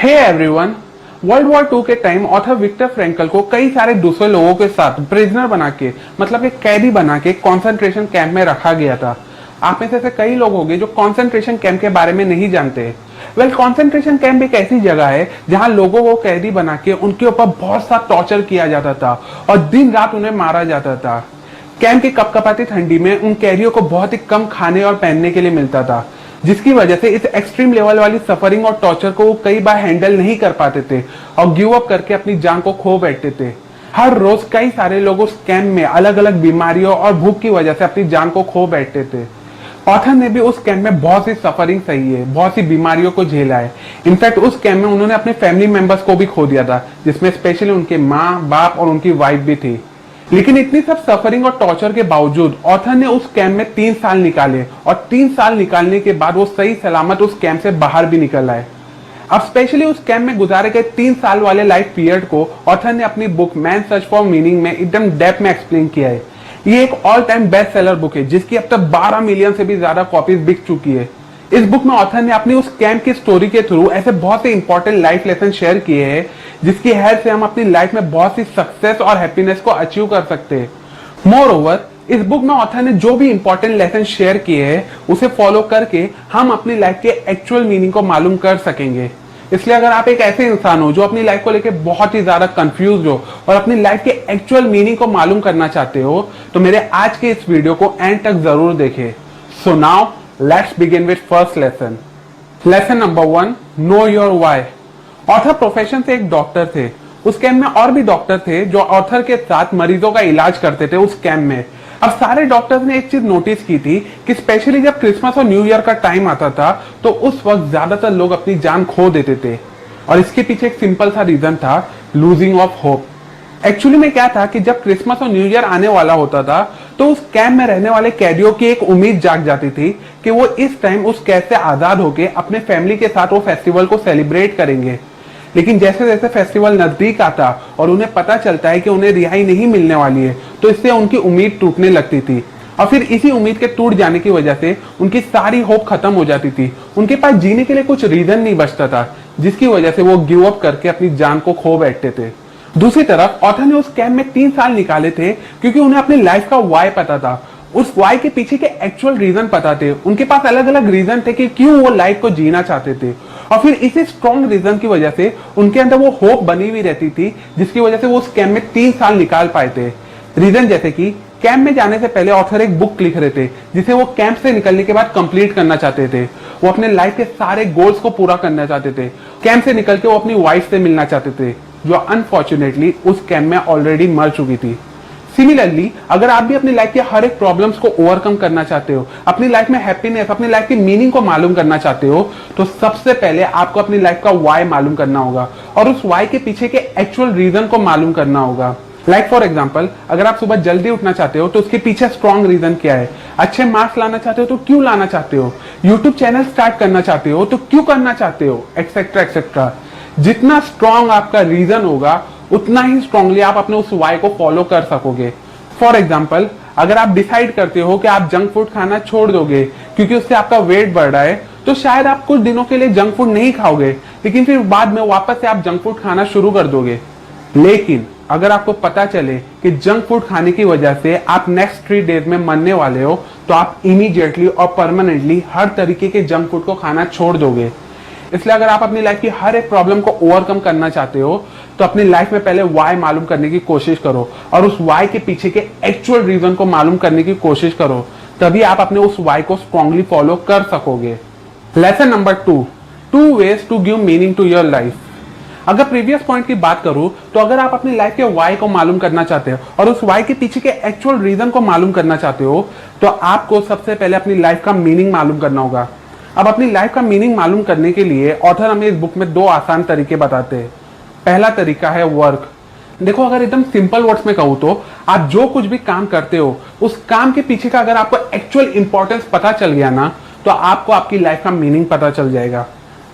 Hey everyone, world war 2 के time author Victor Frankel को कई सारे दूसरे लोगों के साथ प्रिजनर बना के मतलब एक कैदी बना के कॉन्सेंट्रेशन कैंप में रखा गया था। आप में से कई लोग होंगे जो कॉन्सेंट्रेशन कैंप के बारे में नहीं जानते। कॉन्सेंट्रेशन कैंप एक ऐसी जगह है जहां लोगों को कैदी बना के उनके ऊपर बहुत सा टॉर्चर किया जाता था और दिन रात उन्हें मारा जाता था। कैंप की कपकपाती ठंडी में उन कैदियों को बहुत ही कम खाने और पहनने के लिए मिलता था, जिसकी वजह से इस एक्सट्रीम लेवल वाली सफरिंग और टॉर्चर को वो कई बार हैंडल नहीं कर पाते थे और गिव अप करके अपनी जान को खो बैठते थे। हर रोज कई सारे लोग उस कैंप में अलग अलग बीमारियों और भूख की वजह से अपनी जान को खो बैठते थे। ऑथर ने भी उस कैंप में बहुत सी सफरिंग सही है, बहुत सी बीमारियों को झेला है। इनफैक्ट उस कैंप में उन्होंने अपने फैमिली मेंबर्स को भी खो दिया था, जिसमें स्पेशली उनके माँ बाप और उनकी वाइफ भी थी। लेकिन इतनी सब सफरिंग और टॉर्चर के बावजूद ऑथर ने उस कैंप में 3 साल निकाले और 3 साल निकालने के बाद वो सही सलामत उस कैंप से बाहर भी निकल आए। अब स्पेशली उस कैंप में गुजारे गए 3 साल वाले लाइफ पीरियड को ऑथर ने अपनी book man search for meaning में एकदम डेप्थ में एक्सप्लेन किया है। ये एक all time best seller book है जिसकी अब तक 12 मिलियन से भी ज्यादा कॉपीज बिक चुकी है। इस बुक में ऑथर ने अपनी उस कैंप की स्टोरी के थ्रू ऐसे बहुत से इंपॉर्टेंट लाइफ लेसन शेयर किए हैं जिसकी हेल्प से हम अपनी लाइफ में बहुत सी सक्सेस और हैप्पीनेस को अचीव कर सकते हैं। मोर ओवर, इस बुक में ऑथर ने जो भी इंपॉर्टेंट लेसन शेयर किए हैं उसे फॉलो करके हम अपनी लाइफ के एक्चुअल मीनिंग को मालूम कर सकेंगे। इसलिए अगर आप एक ऐसे इंसान हो जो अपनी लाइफ को लेके बहुत ही ज्यादा कंफ्यूज हो और अपनी लाइफ के एक्चुअल मीनिंग को मालूम करना चाहते हो तो मेरे आज के इस वीडियो को एंड तक जरूर देखें। So now let's begin with first lesson. Lesson number 1, know your why. Author profession से एक डॉक्टर थे। उस कैंप में और भी डॉक्टर थे जो ऑथर के साथ मरीजों का इलाज करते थे उस कैंप में। अब सारे डॉक्टर्स ने एक चीज नोटिस की थी कि स्पेशली जब क्रिसमस और न्यू ईयर का टाइम आता था तो उस वक्त ज्यादातर लोग अपनी जान खो देते थे और इसके पीछे एक सिंपल सा रीजन था, लूजिंग ऑफ होप। एक्चुअली में क्या था कि जब क्रिसमस और न्यू ईयर आने वाला होता था तो उस कैंप में रहने वाले कैदियों की एक उम्मीद जाग जाती थी कि वो इस टाइम उस कैद से आजाद होकर अपने फैमिली के साथ वो फेस्टिवल को सेलिब्रेट करेंगे। लेकिन जैसे जैसे फेस्टिवल नजदीक आता और उन्हें पता चलता है कि उन्हें रिहाई नहीं मिलने वाली है तो इससे उनकी उम्मीद टूटने लगती थी और फिर इसी उम्मीद के टूट जाने की वजह से उनकी सारी होप खत्म हो जाती थी। उनके पास जीने के लिए कुछ रीजन नहीं बचता था जिसकी वजह से वो गिव अप करके अपनी जान को खो बैठते थे। दूसरी तरफ ऑथर ने उस कैंप में 3 साल निकाले थे क्योंकि उन्हें अपनी लाइफ का वाई पता था। उस वाई के पीछे के एक्चुअल रीजन पता थे। उनके पास अलग अलग रीजन थे कि क्यों वो लाइफ को जीना चाहते थे और फिर इसी स्ट्रॉन्ग रीजन की वजह से उनके अंदर वो होप बनी हुई रहती थी जिसकी वजह से वो उस कैंप में 3 साल निकाल पाए थे। रीजन जैसे कि कैंप में जाने से पहले ऑथर एक बुक लिख रहे थे जिसे वो कैंप से निकलने के बाद कंप्लीट करना चाहते थे। वो अपने लाइफ के सारे गोल्स को पूरा करना चाहते थे। कैंप से निकल के वो अपनी वाइफ से मिलना चाहते थे जो अनफॉर्चुनेटली उस कैंप में ऑलरेडी मर चुकी थी। सिमिलरली अगर आप भी अपनी लाइफ के हर एक प्रॉब्लम्स को ओवरकम करना चाहते हो, अपनी लाइफ में हैप्पीनेस, अपनी लाइफ की मीनिंग को मालूम करना चाहते हो तो सबसे पहले आपको अपनी लाइफ का वाई मालूम करना होगा और उस वाई के पीछे के एक्चुअल रीजन को मालूम करना होगा। लाइक फॉर एग्जाम्पल, अगर आप सुबह जल्दी उठना चाहते हो तो उसके पीछे स्ट्रॉन्ग रीजन क्या है? अच्छे मार्क्स लाना चाहते हो तो क्यों लाना चाहते हो? यूट्यूब चैनल स्टार्ट करना चाहते हो तो क्यों करना चाहते हो, एक्सेट्रा एक्सेट्रा। जितना स्ट्रॉन्ग आपका रीजन होगा उतना ही स्ट्रांगली आप अपने उस वाई को फॉलो कर सकोगे। फॉर एग्जाम्पल, अगर आप डिसाइड करते हो कि आप जंक फूड खाना छोड़ दोगे क्योंकि उससे आपका वेट बढ़ रहा है तो शायद आप कुछ दिनों के लिए जंक फूड नहीं खाओगे लेकिन फिर बाद में वापस से आप जंक फूड खाना शुरू कर दोगे। लेकिन अगर आपको पता चले कि जंक फूड खाने की वजह से आप नेक्स्ट 3 डेज में मरने वाले हो तो आप इमीडिएटली और परमानेंटली हर तरीके के जंक फूड को खाना छोड़ दोगे। इसलिए अगर आप अपनी लाइफ की हर एक प्रॉब्लम को ओवरकम करना चाहते हो तो अपनी लाइफ में पहले वाई मालूम करने की कोशिश करो और उस वाई के पीछे के एक्चुअल रीजन को मालूम करने की कोशिश करो, तभी आप अपने उस वाई को स्ट्रांगली फॉलो कर सकोगे। Lesson number 2, 2 ways to give meaning to your life. अगर प्रीवियस पॉइंट की बात करूं तो अगर आप अपनी लाइफ के वाई को मालूम करना चाहते हो और उस वाई के पीछे के एक्चुअल रीजन को मालूम करना चाहते हो तो आपको सबसे पहले अपनी लाइफ का मीनिंग मालूम करना होगा। अब अपनी लाइफ का मीनिंग मालूम करने के लिए ऑथर हमें इस बुक में 2 आसान तरीके बताते हैं। पहला तरीका है वर्क। देखो, अगर एकदम सिंपल वर्ड्स में कहूं तो आप जो कुछ भी काम करते हो उस काम के पीछे का अगर आपको एक्चुअल इंपॉर्टेंस पता चल गया ना तो आपको आपकी लाइफ का मीनिंग पता चल जाएगा।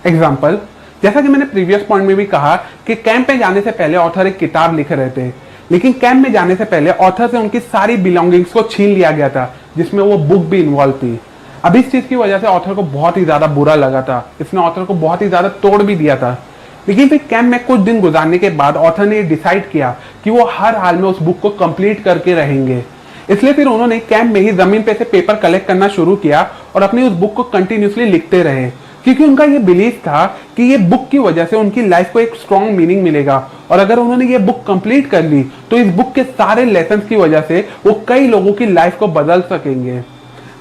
एग्जाम्पल, जैसा कि मैंने प्रीवियस पॉइंट में भी कहा कि कैंप में जाने से पहले ऑथर एक किताब लिख रहे थे लेकिन कैंप में जाने से पहले ऑथर से उनकी सारी बिलोंगिंग्स को छीन लिया गया था जिसमें वो बुक भी इन्वॉल्व थी। अब इस चीज की वजह से ऑथर को बहुत ही ज्यादा बुरा लगा था। इसने ऑथर को बहुत ही ज्यादा तोड़ भी दिया था। लेकिन फिर कैंप में कुछ दिन गुजारने के बाद ऑथर ने डिसाइड किया कि वो हर हाल में उस बुक को कंप्लीट करके रहेंगे। इसलिए फिर उन्होंने कैंप में ही जमीन पे से पेपर कलेक्ट करना शुरू किया और अपनी उस बुक को कंटिन्यूसली लिखते रहे, क्योंकि उनका ये बिलीफ था कि ये बुक की वजह से उनकी लाइफ को एक स्ट्रॉन्ग मीनिंग मिलेगा और अगर उन्होंने ये बुक कंप्लीट कर ली तो इस बुक के सारे लेसन्स की वजह से वो कई लोगों की लाइफ को बदल सकेंगे।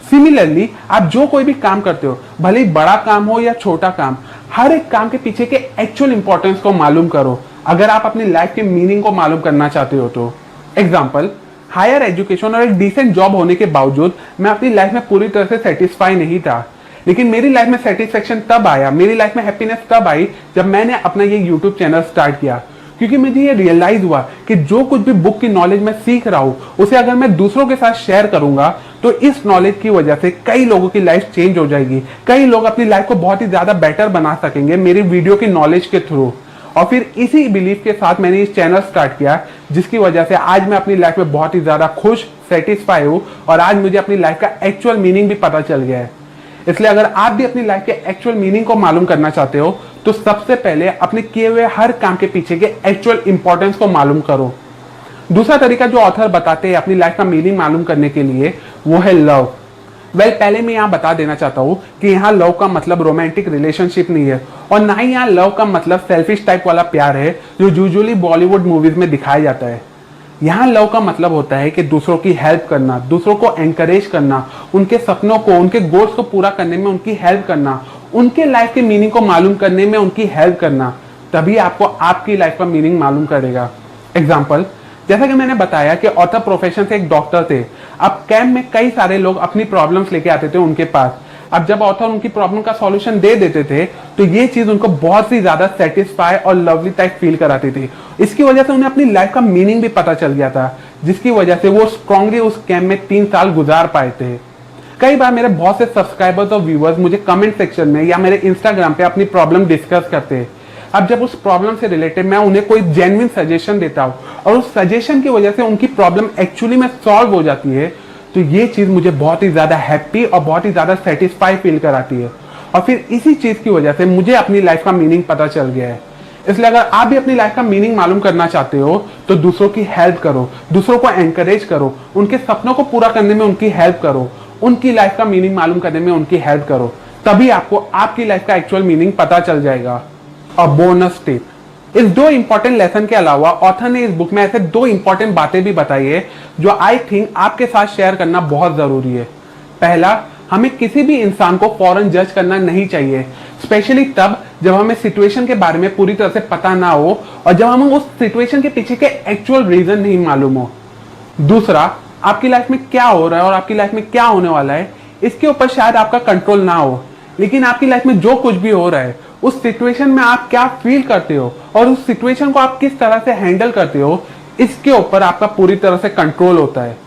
सिमिलरली आप जो कोई भी काम करते हो, भले ही बड़ा काम हो या छोटा काम, हर एक काम के पीछे के एक्चुअल इंपॉर्टेंस को मालूम करो अगर आप अपनी लाइफ के मीनिंग को मालूम करना चाहते हो तो। एग्जाम्पल, हायर एजुकेशन और एक डिसेंट जॉब होने के बावजूद मैं अपनी लाइफ में पूरी तरह से सेटिस्फाई नहीं था, लेकिन मेरी लाइफ में सेटिस्फेक्शन तब आया, मेरी लाइफ में हैप्पीनेस तब आई जब मैंने अपना ये यूट्यूब चैनल स्टार्ट किया। क्योंकि मुझे ये रियलाइज हुआ कि जो कुछ भी बुक की नॉलेज मैं सीख रहा हूं उसे अगर मैं दूसरों के साथ शेयर करूंगा तो इस नॉलेज की वजह से कई लोगों की लाइफ चेंज हो जाएगी, कई लोग अपनी लाइफ को बहुत ही ज्यादा बेटर बना सकेंगे मेरी वीडियो की नॉलेज के थ्रू। और फिर इसी बिलीफ के साथ मैंने इस चैनल स्टार्ट किया, जिसकी वजह से आज मैं अपनी लाइफ में बहुत ही ज्यादा खुश, सेटिस्फाई हूं और आज मुझे अपनी लाइफ का एक्चुअल मीनिंग भी पता चल गया है। इसलिए अगर आप भी अपनी लाइफ के एक्चुअल मीनिंग को मालूम करना चाहते हो तो सबसे पहले अपने किए हुए हर काम के पीछे के एक्चुअल इंपॉर्टेंस को मालूम करो। दूसरा तरीका जो ऑथर बताते हैं अपनी लाइफ का मीनिंग मालूम करने के लिए वो है लव। पहले मैं यहाँ बता देना चाहता हूँ कि यहाँ लव का मतलब रोमांटिक रिलेशनशिप नहीं है और ना ही यहाँ लव का मतलब सेल्फिश टाइप वाला प्यार है जो यूजुअली बॉलीवुड मूवीज में दिखाया जाता है। यहाँ लव का मतलब होता है कि दूसरों की हेल्प करना, दूसरों को एनकरेज करना, उनके सपनों को, उनके गोल्स को पूरा करने में उनकी हेल्प करना, उनके लाइफ के मीनिंग को मालूम करने में उनकी हेल्प करना, तभी आपको आपकी लाइफ का मीनिंग मालूम करेगा। एग्जाम्पल, जैसा कि मैंने बताया कि ऑथर प्रोफेशन से एक डॉक्टर थे। अब कैंप में कई सारे लोग अपनी प्रॉब्लम्स लेके आते थे उनके पास। अब जब ऑथर उनकी प्रॉब्लम का सॉल्यूशन दे देते थे तो ये चीज उनको बहुत ही ज्यादा सेटिस्फाई और लवली टाइप फील कराती थी। इसकी वजह से उन्हें अपनी लाइफ का मीनिंग भी पता चल गया था, जिसकी वजह से वो स्ट्रांगली उस कैंप में 3 साल गुजार पाए थे। कई बार मेरे बहुत से सब्सक्राइबर्स और व्यूअर्स मुझे कमेंट सेक्शन में या मेरे इंस्टाग्राम पे अपनी प्रॉब्लम डिस्कस करते हैं। अब जब उस प्रॉब्लम से रिलेटेड मैं उन्हें कोई जेन्युइन सजेशन देता हूँ और उस सजेशन की वजह से उनकी प्रॉब्लम एक्चुअली में सॉल्व हो जाती है तो ये चीज मुझे बहुत ही ज्यादा हैप्पी और बहुत ही ज्यादा सेटिस्फाई फील कराती है। और फिर इसी चीज की वजह से मुझे अपनी लाइफ का मीनिंग पता चल गया है। इसलिए अगर आप भी अपनी लाइफ का मीनिंग मालूम करना चाहते हो तो दूसरों की हेल्प करो, दूसरों को एनकरेज करो, उनके सपनों को पूरा करने में उनकी हेल्प करो, उनकी लाइफ का मीनिंग मालूम करने में उनकी हेल्प करो, तभी आपको आपकी लाइफ का एक्चुअल मीनिंग पता चल जाएगा। और बोनस टिप, इस 2 इंपॉर्टेंट लेसन के अलावा ऑथर ने इस बुक में ऐसे 2 इंपॉर्टेंट बातें भी बताई है जो आई थिंक आपके साथ शेयर करना बहुत जरूरी है। पहला, हमें किसी भी इंसान को फौरन जज करना नहीं चाहिए, स्पेशली तब जब हमें सिचुएशन के बारे में पूरी तरह से पता ना हो और जब हमें उस सिचुएशन के पीछे के एक्चुअल रीजन नहीं मालूम हो। दूसरा, आपकी लाइफ में क्या हो रहा है और आपकी लाइफ में क्या होने वाला है इसके ऊपर शायद आपका कंट्रोल ना हो, लेकिन आपकी लाइफ में जो कुछ भी हो रहा है उस सिचुएशन में आप क्या फील करते हो और उस सिचुएशन को आप किस तरह से हैंडल करते हो इसके ऊपर आपका पूरी तरह से कंट्रोल होता है।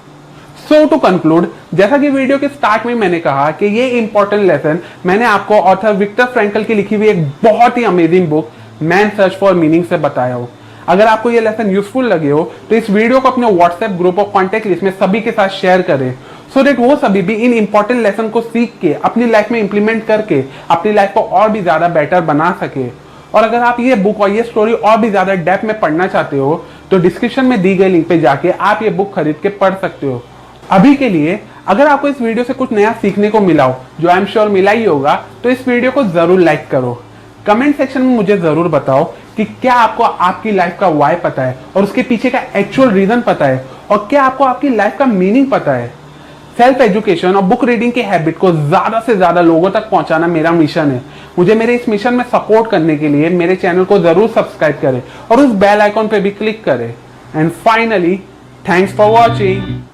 सो टू कंक्लूड, जैसा कि वीडियो के स्टार्ट में मैंने कहा कि ये इंपॉर्टेंट लेसन मैंने आपको ऑथर विक्टर फ्रैंकल की लिखी हुई एक बहुत ही amazing book man search for meaning से बताया हो। अगर आपको ये लेसन यूजफुल लगे हो तो इस वीडियो को अपने व्हाट्सएप ग्रुप और कॉन्टेक्ट लिस्ट में सभी के साथ शेयर करें, सो दैट वो सभी भी इन इंपॉर्टेंट लेसन को सीख के अपनी लाइफ में इंप्लीमेंट करके अपनी लाइफ को और भी ज्यादा बेटर बना सके। और अगर आप ये बुक और ये स्टोरी और भी ज्यादा डेप्थ में पढ़ना चाहते हो तो डिस्क्रिप्शन में दी गई लिंक पे जाके आप ये बुक खरीद के पढ़ सकते हो। अभी के लिए अगर आपको इस वीडियो से कुछ नया सीखने को मिला हो, जो आई एम श्योर मिला ही होगा, तो इस वीडियो को जरूर लाइक करो। कमेंट सेक्शन में मुझे जरूर बताओ कि क्या आपको आपकी लाइफ का वाई पता है और उसके पीछे का एक्चुअल रीजन पता है और क्या आपको आपकी लाइफ का मीनिंग पता है। सेल्फ एजुकेशन और बुक रीडिंग की हैबिट को ज्यादा से ज्यादा लोगों तक पहुंचाना मेरा मिशन है। मुझे मेरे इस मिशन में सपोर्ट करने के लिए मेरे चैनल को जरूर सब्सक्राइब करें और उस बेल आइकॉन पे भी क्लिक करें। And finally, thanks for watching.